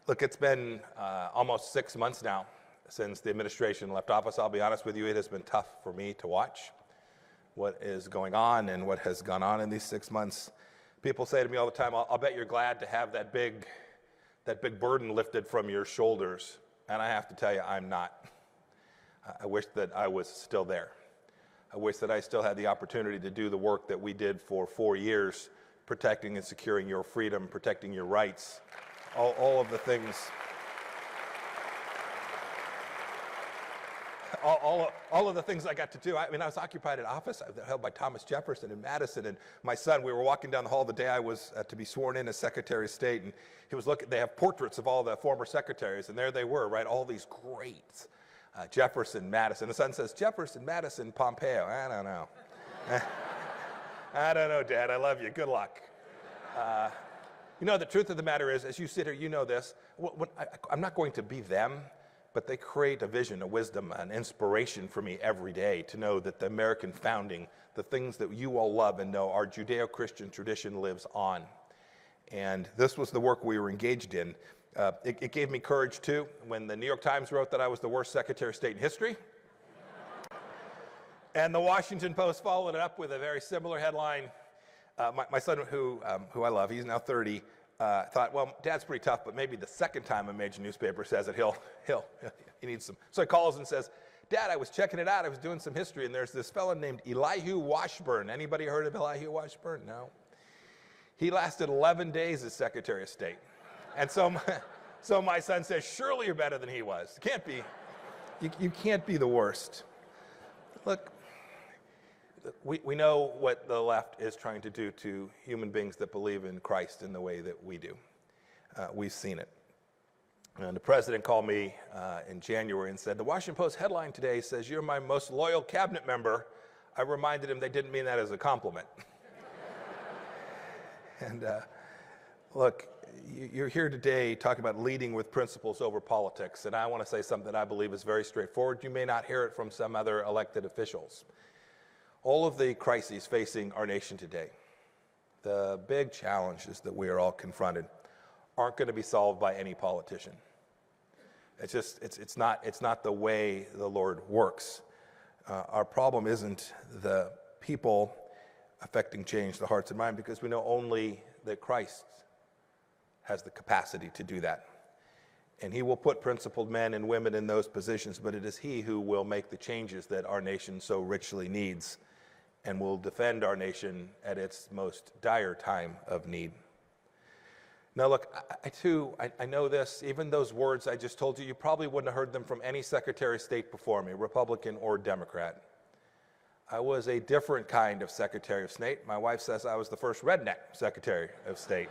Look, it's been almost 6 months now since the administration left office. I'll be honest with you, it has been tough for me to watch what is going on and what has gone on in these 6 months. People say to me all the time, I'll bet you're glad to have that big burden lifted from your shoulders. And I have to tell you, I'm not. I wish that I was still there. I wish that I still had the opportunity to do the work that we did for 4 years, protecting and securing your freedom, protecting your rights, all of the things. All of the things I got to do. I mean, I was occupied at office held by Thomas Jefferson in Madison, and my son, we were walking down the hall the day I was to be sworn in as Secretary of State, and he was looking, they have portraits of all the former secretaries, and there they were, right, all these greats. Jefferson, Madison. The son says, Jefferson, Madison, Pompeo. I don't know. I don't know, Dad. I love you. Good luck. You know, the truth of the matter is, as you sit here, you know this. I'm not going to be them, but they create a vision, a wisdom, an inspiration for me every day to know that the American founding, the things that you all love and know, our Judeo-Christian tradition lives on. And this was the work we were engaged in. It gave me courage, too, when the New York Times wrote that I was the worst Secretary of State in history. And the Washington Post followed it up with a very similar headline. My son, who I love, he's now 30, thought, well, Dad's pretty tough, but maybe the second time a major newspaper says it, he needs some. So he calls and says, Dad, I was checking it out. I was doing some history, and there's this fellow named Elihu Washburn. Anybody heard of Elihu Washburn? No. He lasted 11 days as Secretary of State. And so my son says, surely you're better than he was. Can't be. You can't be the worst. Look, we know what the left is trying to do to human beings that believe in Christ in the way that we do. We've seen it. And the president called me in January and said, the Washington Post headline today says you're my most loyal cabinet member. I reminded him they didn't mean that as a compliment. And look, you're here today talking about leading with principles over politics, and I want to say something that I believe is very straightforward. You may not hear it from some other elected officials. All of the crises facing our nation today, the big challenges that we are all confronted, aren't going to be solved by any politician. It's not the way the Lord works. Our problem isn't the people affecting change, the hearts and minds, because we know only that Christ has the capacity to do that. And he will put principled men and women in those positions, but it is he who will make the changes that our nation so richly needs and will defend our nation at its most dire time of need. Now look, I know this, even those words I just told you, you probably wouldn't have heard them from any Secretary of State before me, Republican or Democrat. I was a different kind of Secretary of State. My wife says I was the first redneck Secretary of State.